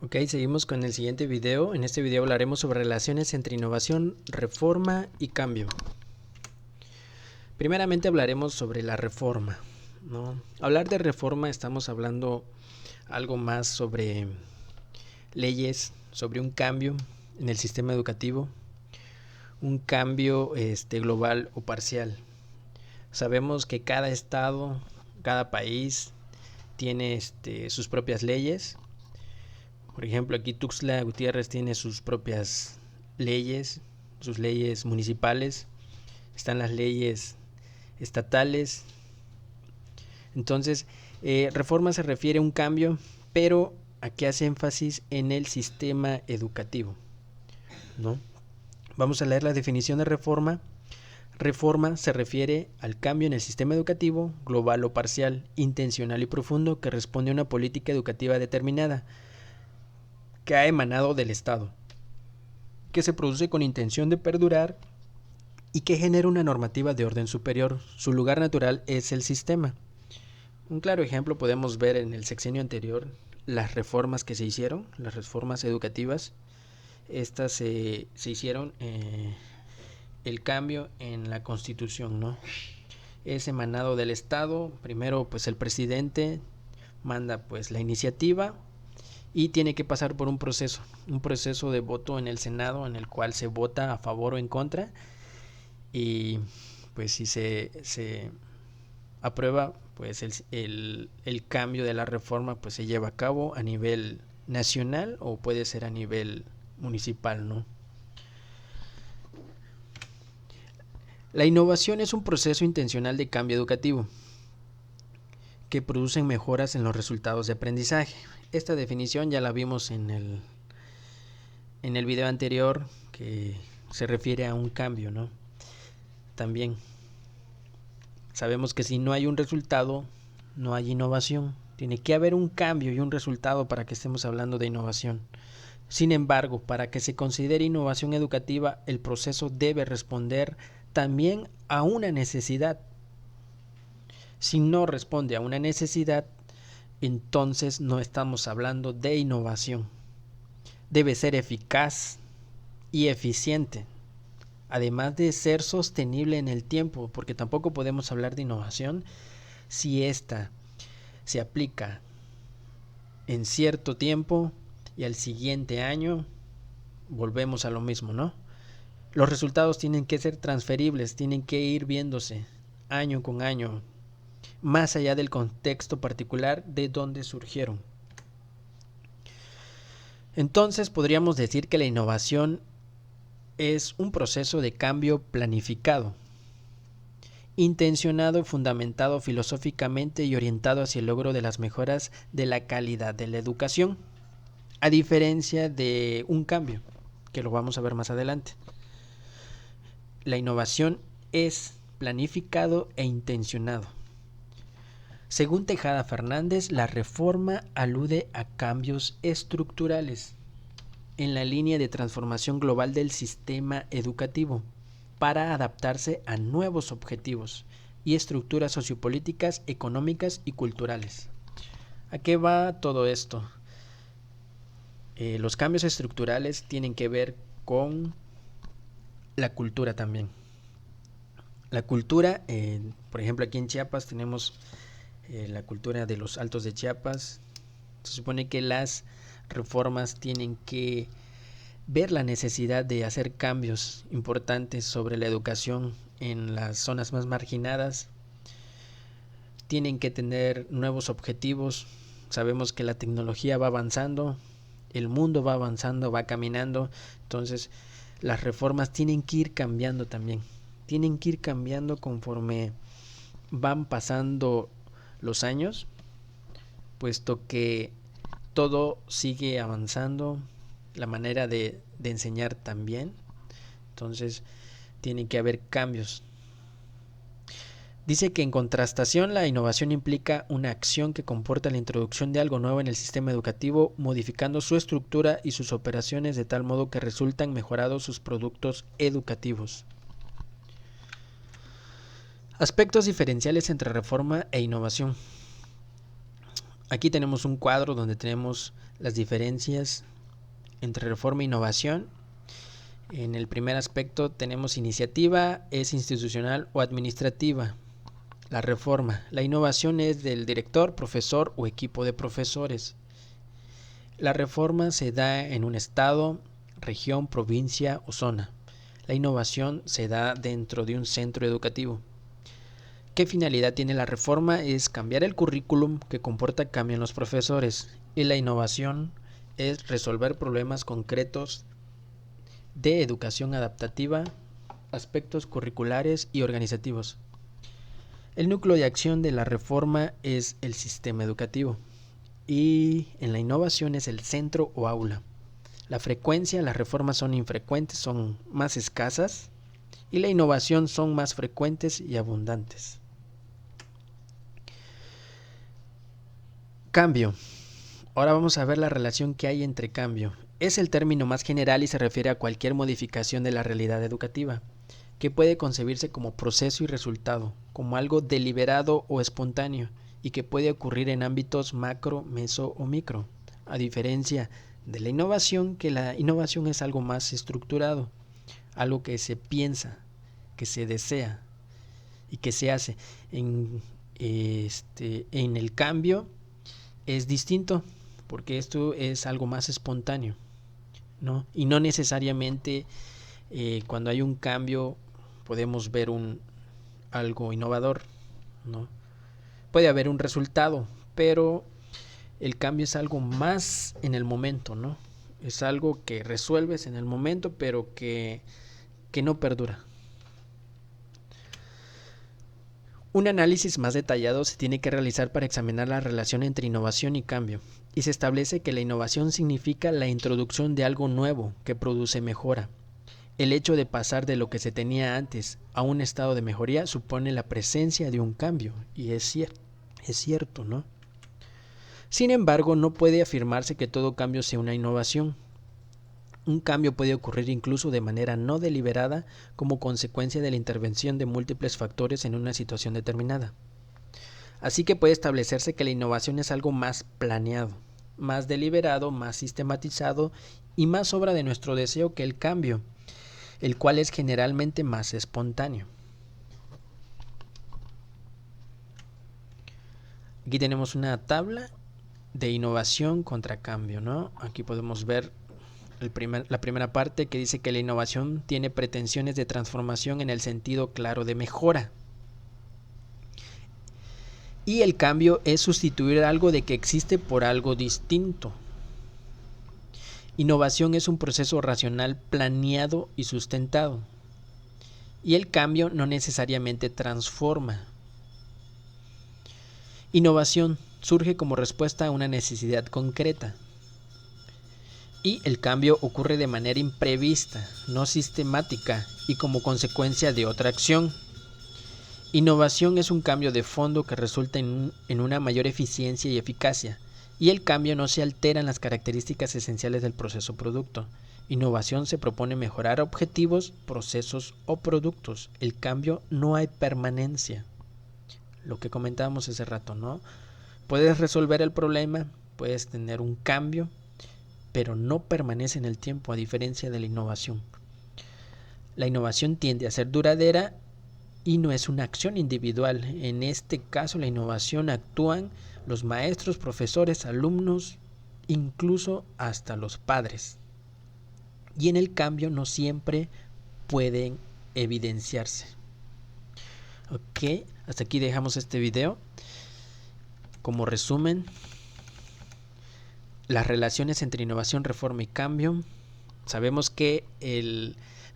Ok, seguimos con el siguiente video. En este video hablaremos sobre relaciones entre innovación, reforma y cambio. Primeramente hablaremos sobre la reforma, ¿no? Hablar de reforma estamos hablando algo más sobre leyes, sobre un cambio en el sistema educativo, un cambio global o parcial. Sabemos que cada estado, cada país tiene sus propias leyes. Por ejemplo, aquí Tuxtla Gutiérrez tiene sus propias leyes, sus leyes municipales, están las leyes estatales. Entonces, reforma se refiere a un cambio, pero aquí hace énfasis en el sistema educativo, ¿no? Vamos a leer la definición de reforma. Reforma se refiere al cambio en el sistema educativo, global o parcial, intencional y profundo, que responde a una política educativa determinada, que ha emanado del Estado, que se produce con intención de perdurar y que genera una normativa de orden superior. Su lugar natural es el sistema. Un claro ejemplo podemos ver en el sexenio anterior las reformas que se hicieron, las reformas educativas. Estas se hicieron el cambio en la Constitución, ¿no? Es emanado del Estado. Primero, pues el presidente manda pues la iniciativa y tiene que pasar por un proceso de voto en el Senado, en el cual se vota a favor o en contra, y pues si se aprueba, pues el cambio de la reforma pues se lleva a cabo a nivel nacional o puede ser a nivel municipal, ¿no? La innovación es un proceso intencional de cambio educativo que producen mejoras en los resultados de aprendizaje. Esta definición ya la vimos en el video anterior, que se refiere a un cambio, ¿no? También sabemos que si no hay un resultado, no hay innovación. Tiene que haber un cambio y un resultado para que estemos hablando de innovación. Sin embargo, para que se considere innovación educativa, el proceso debe responder también a una necesidad. Si no responde a una necesidad, entonces no estamos hablando de innovación. Debe ser eficaz y eficiente, además de ser sostenible en el tiempo, porque tampoco podemos hablar de innovación si ésta se aplica en cierto tiempo y al siguiente año volvemos a lo mismo, ¿no? Los resultados tienen que ser transferibles, tienen que ir viéndose año con año, más allá del contexto particular de donde surgieron. Entonces podríamos decir que la innovación es un proceso de cambio planificado, intencionado, fundamentado filosóficamente y orientado hacia el logro de las mejoras de la calidad de la educación, a diferencia de un cambio, que lo vamos a ver más adelante. La innovación es planificado e intencionado. Según Tejada Fernández, la reforma alude a cambios estructurales en la línea de transformación global del sistema educativo para adaptarse a nuevos objetivos y estructuras sociopolíticas, económicas y culturales. ¿A qué va todo esto? Los cambios estructurales tienen que ver con la cultura también. La cultura, por ejemplo, aquí en Chiapas tenemos la cultura de los Altos de Chiapas. Se supone que las reformas tienen que ver la necesidad de hacer cambios importantes sobre la educación en las zonas más marginadas. Tienen que tener nuevos objetivos. Sabemos que la tecnología va avanzando, el mundo va avanzando, va caminando. Entonces las reformas tienen que ir cambiando también. Tienen que ir cambiando conforme van pasando los años, puesto que todo sigue avanzando, la manera de enseñar también. Entonces tiene que haber cambios. Dice que en contrastación la innovación implica una acción que comporta la introducción de algo nuevo en el sistema educativo, modificando su estructura y sus operaciones de tal modo que resultan mejorados sus productos educativos. Aspectos diferenciales entre reforma e innovación. Aquí tenemos un cuadro donde tenemos las diferencias entre reforma e innovación. En el primer aspecto tenemos iniciativa, es institucional o administrativa. La reforma, la innovación es del director, profesor o equipo de profesores. La reforma se da en un estado, región, provincia o zona. La innovación se da dentro de un centro educativo. ¿Qué finalidad tiene la reforma? Es cambiar el currículum que comporta cambio en los profesores, y la innovación es resolver problemas concretos de educación adaptativa, aspectos curriculares y organizativos. El núcleo de acción de la reforma es el sistema educativo y en la innovación es el centro o aula. La frecuencia, las reformas son infrecuentes, son más escasas, y la innovación son más frecuentes y abundantes. Cambio. Ahora vamos a ver la relación que hay entre cambio. Es el término más general y se refiere a cualquier modificación de la realidad educativa, que puede concebirse como proceso y resultado, como algo deliberado o espontáneo, y que puede ocurrir en ámbitos macro, meso o micro, a diferencia de la innovación, que la innovación es algo más estructurado, algo que se piensa, que se desea y que se hace. En el cambio es distinto, porque esto es algo más espontáneo, ¿no? Y no necesariamente cuando hay un cambio podemos ver algo innovador, ¿no? Puede haber un resultado, pero el cambio es algo más en el momento, ¿no? Es algo que resuelves en el momento, pero que no perdura. Un análisis más detallado se tiene que realizar para examinar la relación entre innovación y cambio, y se establece que la innovación significa la introducción de algo nuevo que produce mejora. El hecho de pasar de lo que se tenía antes a un estado de mejoría supone la presencia de un cambio, y es cierto, ¿no? Sin embargo, no puede afirmarse que todo cambio sea una innovación. Un cambio puede ocurrir incluso de manera no deliberada como consecuencia de la intervención de múltiples factores en una situación determinada. Así que puede establecerse que la innovación es algo más planeado, más deliberado, más sistematizado y más obra de nuestro deseo que el cambio, el cual es generalmente más espontáneo. Aquí tenemos una tabla de innovación contra cambio, ¿no? Aquí podemos ver la primera parte que dice que la innovación tiene pretensiones de transformación en el sentido claro de mejora. Y el cambio es sustituir algo de que existe por algo distinto. Innovación es un proceso racional planeado y sustentado. Y el cambio no necesariamente transforma. Innovación surge como respuesta a una necesidad concreta. Y el cambio ocurre de manera imprevista, no sistemática y como consecuencia de otra acción. Innovación es un cambio de fondo que resulta en una mayor eficiencia y eficacia, y el cambio no se altera en las características esenciales del proceso o producto. Innovación se propone mejorar objetivos, procesos o productos. El cambio no hay permanencia. Lo que comentábamos hace rato, ¿no? Puedes resolver el problema, puedes tener un cambio, pero no permanece en el tiempo, a diferencia de la innovación. La innovación tiende a ser duradera y no es una acción individual. En este caso, la innovación actúan los maestros, profesores, alumnos, incluso hasta los padres. Y en el cambio no siempre pueden evidenciarse. Ok, hasta aquí dejamos este video. Como resumen, las relaciones entre innovación, reforma y cambio. Sabemos que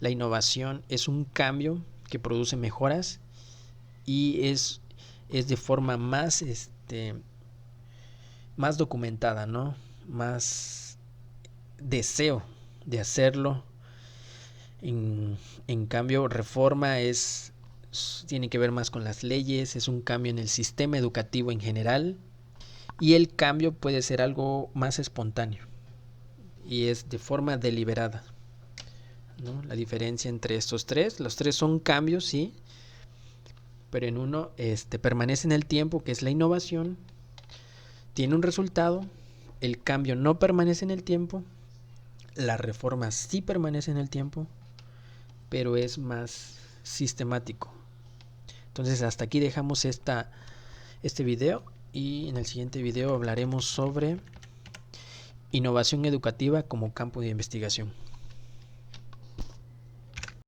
la innovación es un cambio que produce mejoras y es de forma más documentada, ¿no? Más deseo de hacerlo. En cambio, reforma tiene que ver más con las leyes, es un cambio en el sistema educativo en general, y el cambio puede ser algo más espontáneo y es de forma deliberada, ¿no? La diferencia entre estos tres, los tres son cambios, sí, pero en uno permanece en el tiempo, que es la innovación, tiene un resultado, el cambio no permanece en el tiempo, la reforma sí permanece en el tiempo, pero es más sistemático. Entonces hasta aquí dejamos este video, y en el siguiente video hablaremos sobre innovación educativa como campo de investigación.